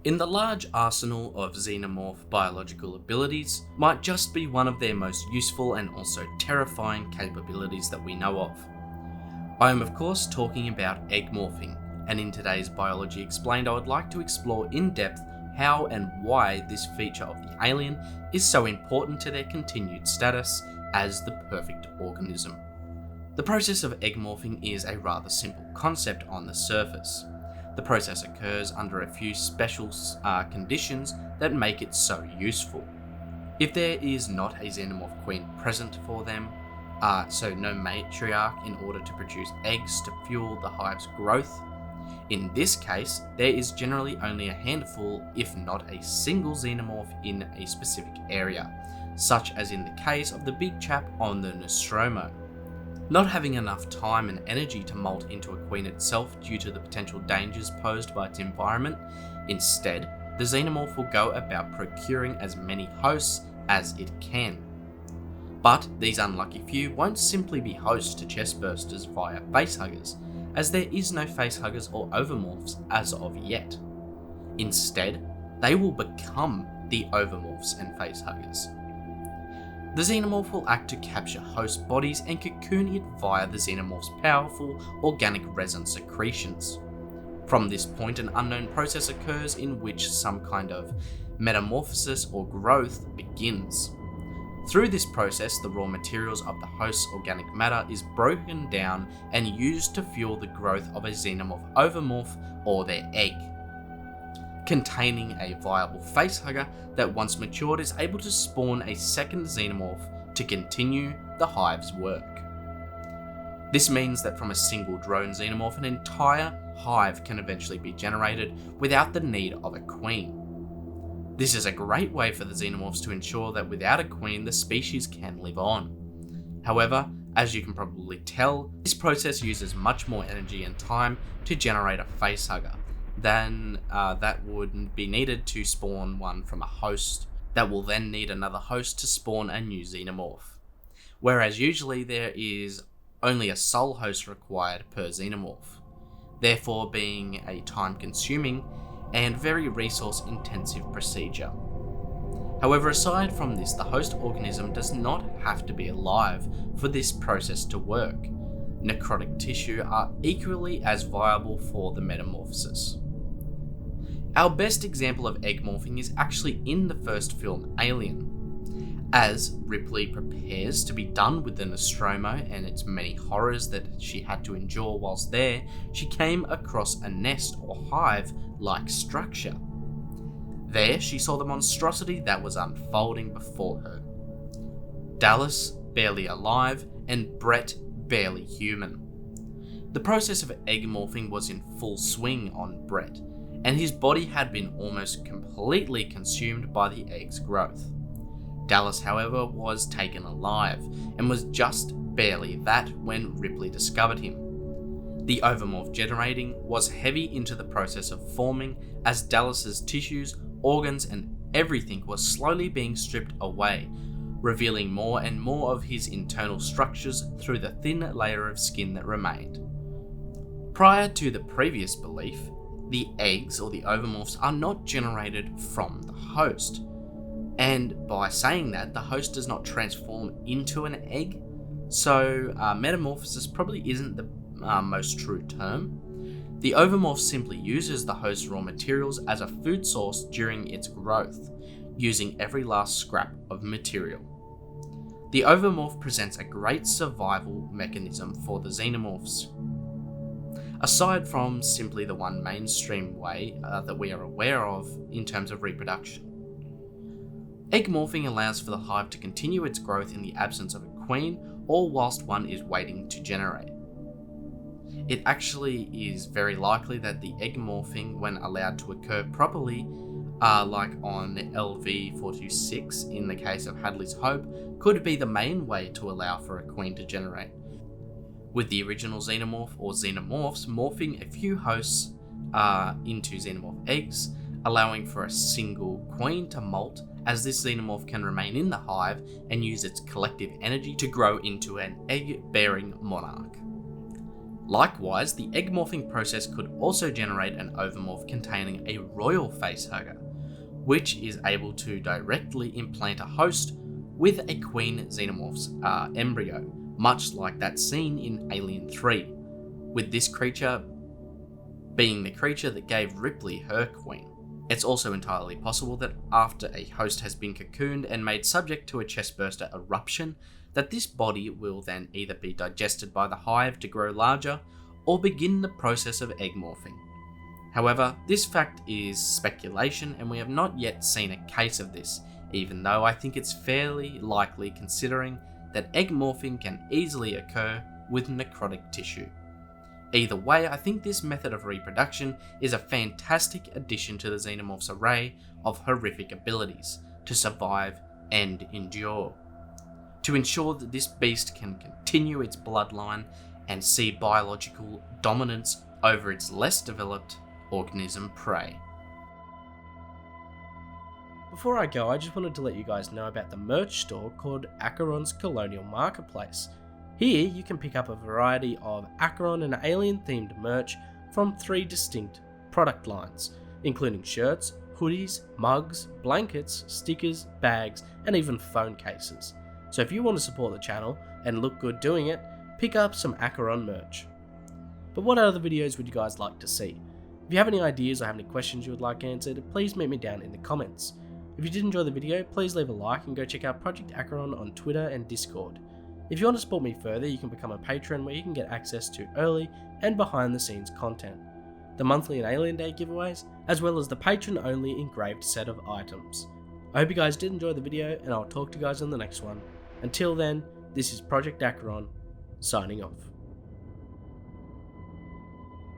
in the large arsenal of xenomorph biological abilities might just be one of their most useful and also terrifying capabilities that we know of. I am of course talking about egg morphing, and in today's Biology Explained I would like to explore in depth how and why this feature of the alien is so important to their continued status as the perfect organism. The process of egg morphing is a rather simple concept on the surface. The process occurs under a few special conditions that make it so useful. If there is not a xenomorph queen present for them, so no matriarch in order to produce eggs to fuel the hive's growth, in this case, there is generally only a handful, if not a single xenomorph in a specific area, such as in the case of the big chap on the Nostromo. Not having enough time and energy to molt into a queen itself due to the potential dangers posed by its environment, instead, the xenomorph will go about procuring as many hosts as it can. But these unlucky few won't simply be hosts to Chestbursters via FaceHuggers, as there is no FaceHuggers or Ovomorphs as of yet. Instead, they will become the Ovomorphs and FaceHuggers. The xenomorph will act to capture host bodies and cocoon it via the xenomorph's powerful organic resin secretions. From this point, an unknown process occurs in which some kind of metamorphosis or growth begins. Through this process, the raw materials of the host's organic matter is broken down and used to fuel the growth of a xenomorph ovomorph or their egg, containing a viable facehugger that once matured is able to spawn a second xenomorph to continue the hive's work. This means that from a single drone xenomorph, an entire hive can eventually be generated without the need of a queen. This is a great way for the xenomorphs to ensure that without a queen, the species can live on. However, as you can probably tell, this process uses much more energy and time to generate a facehugger than that would be needed to spawn one from a host that will then need another host to spawn a new xenomorph. Whereas usually there is only a sole host required per xenomorph, therefore being a time-consuming and very resource-intensive procedure. However, aside from this, the host organism does not have to be alive for this process to work. Necrotic tissue are equally as viable for the metamorphosis. Our best example of egg morphing is actually in the first film, Alien. As Ripley prepares to be done with the Nostromo and its many horrors that she had to endure whilst there, she came across a nest or hive-like structure. There, she saw the monstrosity that was unfolding before her. Dallas, barely alive, and Brett, barely human. The process of egg morphing was in full swing on Brett, and his body had been almost completely consumed by the egg's growth. Dallas, however, was taken alive, and was just barely that when Ripley discovered him. The ovomorph generating was heavy into the process of forming, as Dallas's tissues, organs, and everything was slowly being stripped away, revealing more and more of his internal structures through the thin layer of skin that remained. Prior to the previous belief, the eggs or the ovomorphs are not generated from the host. And by saying that, the host does not transform into an egg, so metamorphosis probably isn't the most true term. The ovomorph simply uses the host's raw materials as a food source during its growth, using every last scrap of material. The ovomorph presents a great survival mechanism for the xenomorphs. Aside from simply the one mainstream way that we are aware of in terms of reproduction. Egg morphing allows for the hive to continue its growth in the absence of a queen or whilst one is waiting to generate. It actually is very likely that the egg morphing, when allowed to occur properly, like on LV426 in the case of Hadley's Hope, could be the main way to allow for a queen to generate, with the original xenomorph or xenomorphs morphing a few hosts into xenomorph eggs, allowing for a single queen to molt, as this xenomorph can remain in the hive and use its collective energy to grow into an egg-bearing monarch. Likewise, the egg morphing process could also generate an ovomorph containing a royal facehugger, which is able to directly implant a host with a queen xenomorph's embryo, much like that seen in Alien 3, with this creature being the creature that gave Ripley her queen. It's also entirely possible that after a host has been cocooned and made subject to a chestburster eruption, that this body will then either be digested by the hive to grow larger or begin the process of egg morphing. However, this fact is speculation and we have not yet seen a case of this, even though I think it's fairly likely considering that egg morphing can easily occur with necrotic tissue. Either way, I think this method of reproduction is a fantastic addition to the Xenomorph's array of horrific abilities to survive and endure, to ensure that this beast can continue its bloodline and see biological dominance over its less developed organism prey. Before I go, I just wanted to let you guys know about the merch store called ACHERON's Colonial Marketplace. Here you can pick up a variety of ACHERON and alien themed merch from 3 distinct product lines, including shirts, hoodies, mugs, blankets, stickers, bags, and even phone cases. So if you want to support the channel and look good doing it, pick up some ACHERON merch. But what other videos would you guys like to see? If you have any ideas or have any questions you would like answered, please meet me down in the comments. If you did enjoy the video, please leave a like and go check out Project ACHERON on Twitter and Discord. If you want to support me further, you can become a patron where you can get access to early and behind the scenes content, the monthly and Alien Day giveaways, as well as the patron only engraved set of items. I hope you guys did enjoy the video and I'll talk to you guys in the next one. Until then, this is Project ACHERON, signing off.